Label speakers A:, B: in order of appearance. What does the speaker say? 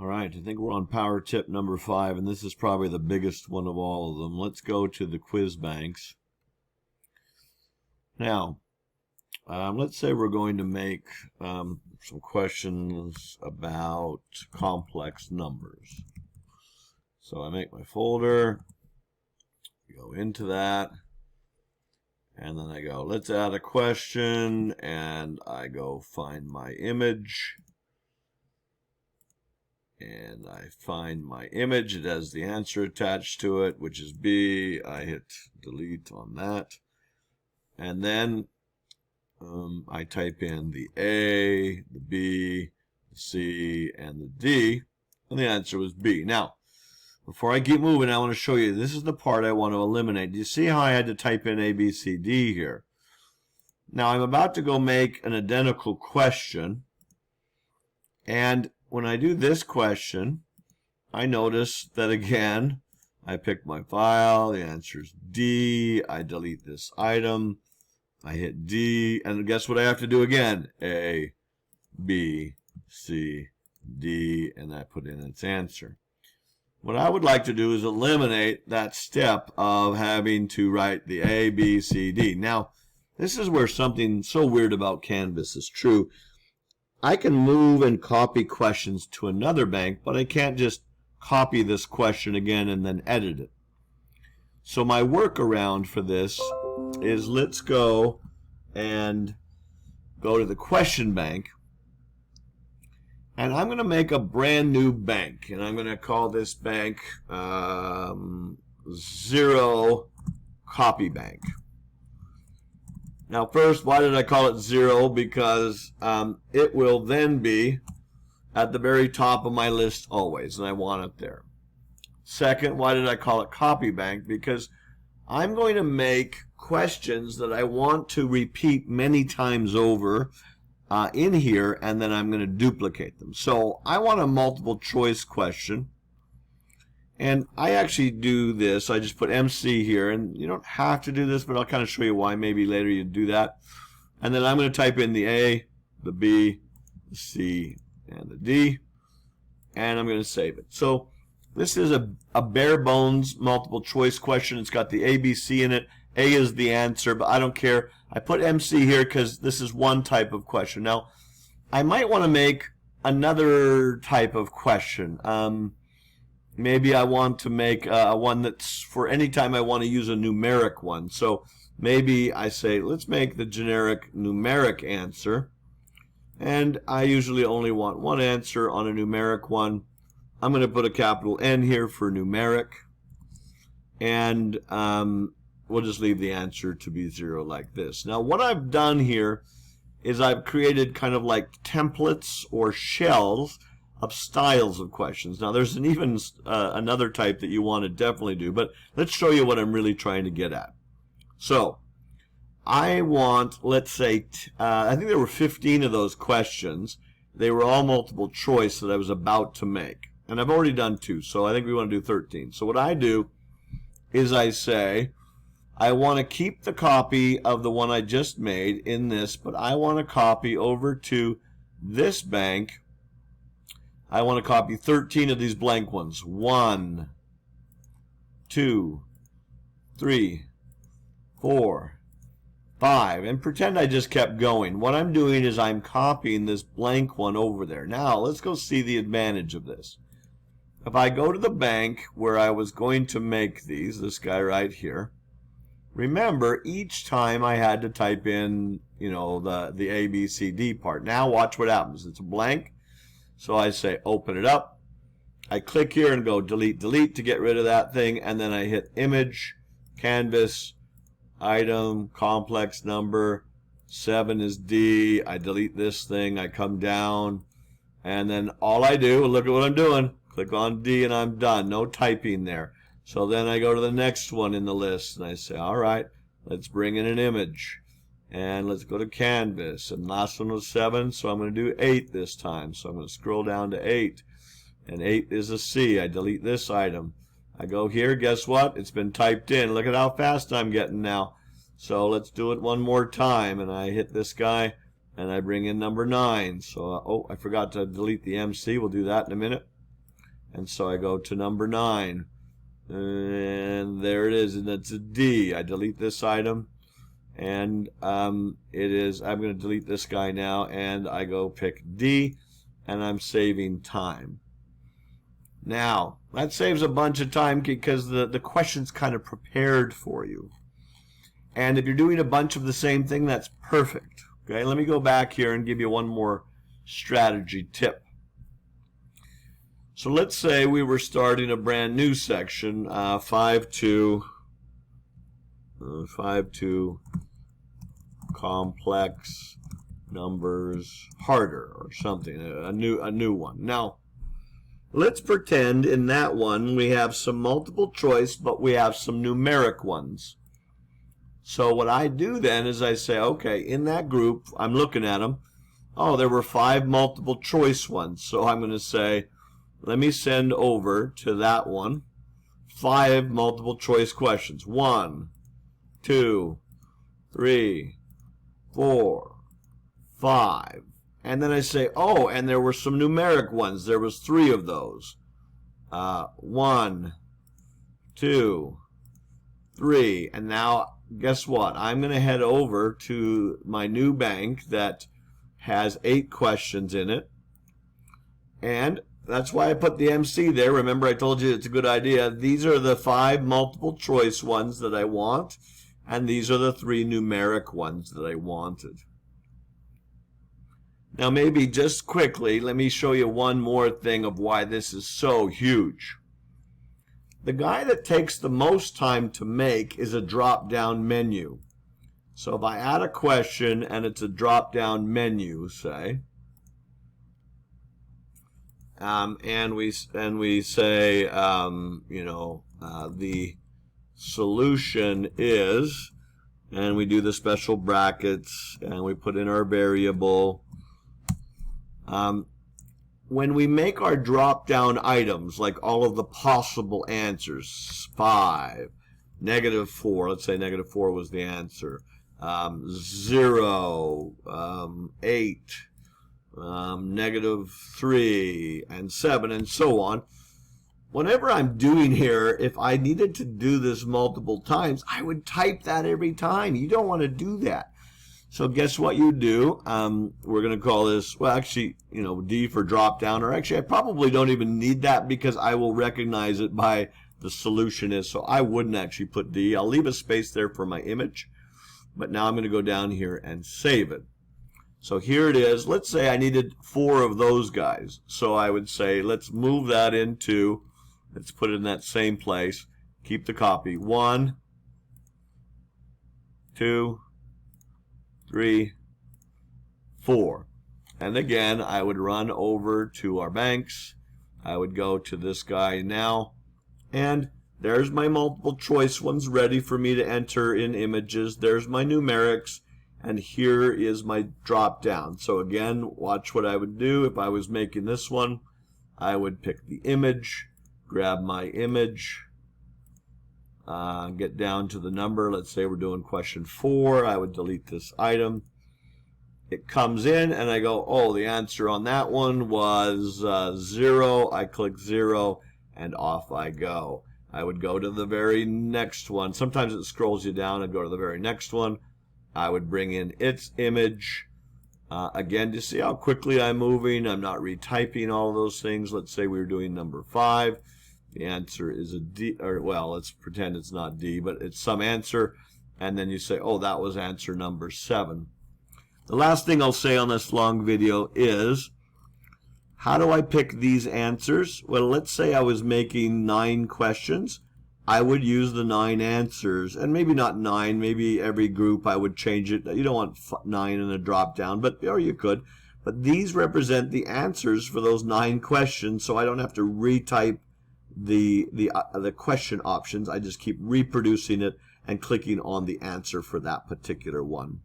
A: All right, I think we're on power tip number 5, and this is probably the biggest one of all of them. Let's go to the quiz banks. Now, let's say we're going to make some questions about complex numbers. So I make my folder, go into that, and then I go, let's add a question, and I go find my image. And I find my image. It has the answer attached to it, which is B. I hit delete on that. And then I type in the A, the B, the C, and the D. And the answer was B. Now, before I keep moving, I want to show you, this is the part I want to eliminate. Do you see how I had to type in A, B, C, D here? Now, I'm about to go make an identical question. And when I do this question, I notice that again, I pick my file, the answer is D, I delete this item, I hit D, and guess what I have to do again? A, B, C, D, and I put in its answer. What I would like to do is eliminate that step of having to write the A, B, C, D. Now, this is where something so weird about Canvas is true. I can move and copy questions to another bank, but I can't just copy this question again and then edit it. So my workaround for this is let's go and go to the question bank, and I'm going to make a brand new bank, and I'm going to call this bank Zero Copy Bank. Now first, why did I call it 0? Because it will then be at the very top of my list always, and I want it there. Second, why did I call it Copy Bank? Because I'm going to make questions that I want to repeat many times over in here, and then I'm going to duplicate them. So I want a multiple choice question. And I actually do this. I just put MC here, and you don't have to do this, but I'll kind of show you why. Maybe later you do that. And then I'm going to type in the A, the B, the C, and the D, and I'm going to save it. So this is a bare bones multiple choice question. It's got the A, B, C in it. A is the answer, but I don't care. I put MC here because this is one type of question. Now, I might want to make another type of question. Maybe I want to make one that's for any time I want to use a numeric one. So maybe I say, let's make the generic numeric answer. And I usually only want one answer on a numeric one. I'm going to put a capital N here for numeric. And we'll just leave the answer to be 0 like this. Now what I've done here is I've created kind of like templates or shells of styles of questions. Now there's even another type that you want to definitely do, but let's show you what I'm really trying to get at. So I want, let's say, I think there were 15 of those questions. They were all multiple choice that I was about to make. And I've already done 2, so I think we want to do 13. So what I do is I say, I want to keep the copy of the one I just made in this, but I want to copy over to this bank. I want to copy 13 of these blank ones. 1, 2, 3, 4, 5. And pretend I just kept going. What I'm doing is I'm copying this blank one over there. Now, let's go see the advantage of this. If I go to the bank where I was going to make these, this guy right here, remember, each time I had to type in, you know, the A, B, C, D part. Now watch what happens. It's a blank. So I say open it up. I click here and go delete, delete to get rid of that thing. And then I hit image, canvas, item, complex number. 7 is D. I delete this thing. I come down. And then all I do, look at what I'm doing. Click on D and I'm done. No typing there. So then I go to the next one in the list and I say, all right, let's bring in an image. And let's go to canvas. And last one was 7, so I'm going to do 8 this time. So I'm going to scroll down to 8. And 8 is a C. I delete this item. I go here, guess what? It's been typed in. Look at how fast I'm getting now. So let's do it one more time. And I hit this guy and I bring in number 9. So, oh, I forgot to delete the MC. We'll do that in a minute. And so I go to number 9. And there it is, and it's a D. I delete this item. And I'm going to delete this guy now, and I go pick D, and I'm saving time. Now, that saves a bunch of time because the question's kind of prepared for you. And if you're doing a bunch of the same thing, that's perfect. Okay, let me go back here and give you one more strategy tip. So let's say we were starting a brand new section, 5-2 complex numbers harder, or something, a new one. Now, let's pretend in that one we have some multiple choice, but we have some numeric ones. So what I do then is I say, okay, in that group, I'm looking at them. Oh, there were 5 multiple choice ones. So I'm going to say, let me send over to that one 5 multiple choice questions. 1, 2, 3, 4, 5. And then I say, oh, and there were some numeric ones. There was 3 of those. 1, 2, 3. And now, guess what? I'm going to head over to my new bank that has 8 questions in it. And that's why I put the MC there. Remember, I told you it's a good idea. These are the 5 multiple choice ones that I want, and these are the 3 numeric ones that I wanted. Now, maybe just quickly, let me show you one more thing of why this is so huge. The guy that takes the most time to make is a drop-down menu. So if I add a question and it's a drop-down menu, say, and we say, the solution is, and we do the special brackets, and we put in our variable. When we make our drop-down items, like all of the possible answers, 5, -4, let's say -4 was the answer, 0, 8, -3, and 7, and so on. Whenever I'm doing here, if I needed to do this multiple times, I would type that every time. You don't want to do that. So guess what you do? We're going to call this, well, actually, D for drop down, or actually I probably don't even need that because I will recognize it by the solution is, so I wouldn't actually put D. I'll leave a space there for my image, but now I'm going to go down here and save it. So here it is. Let's say I needed 4 of those guys. So I would say, let's move that into, let's put it in that same place, keep the copy, 1, 2, 3, 4. And again, I would run over to our banks. I would go to this guy now, and there's my multiple choice ones ready for me to enter in images. There's my numerics, and here is my drop down. So again, watch what I would do if I was making this one. I would pick the image, grab my image, get down to the number. Let's say we're doing question 4. I would delete this item. It comes in and I go, oh, the answer on that one was 0. I click 0 and off I go. I would go to the very next one. Sometimes it scrolls you down and go to the very next one. I would bring in its image. Again, to see how quickly I'm moving, I'm not retyping all of those things. Let's say we were doing number 5. The answer is a D, or well, let's pretend it's not D, but it's some answer. And then you say, oh, that was answer number 7. The last thing I'll say on this long video is, how do I pick these answers? Well, let's say I was making 9 questions. I would use the 9 answers, and maybe not 9, maybe every group I would change it. You don't want 9 in a drop down, or you could. But these represent the answers for those 9 questions, so I don't have to retype the question options. I just keep reproducing it and clicking on the answer for that particular one.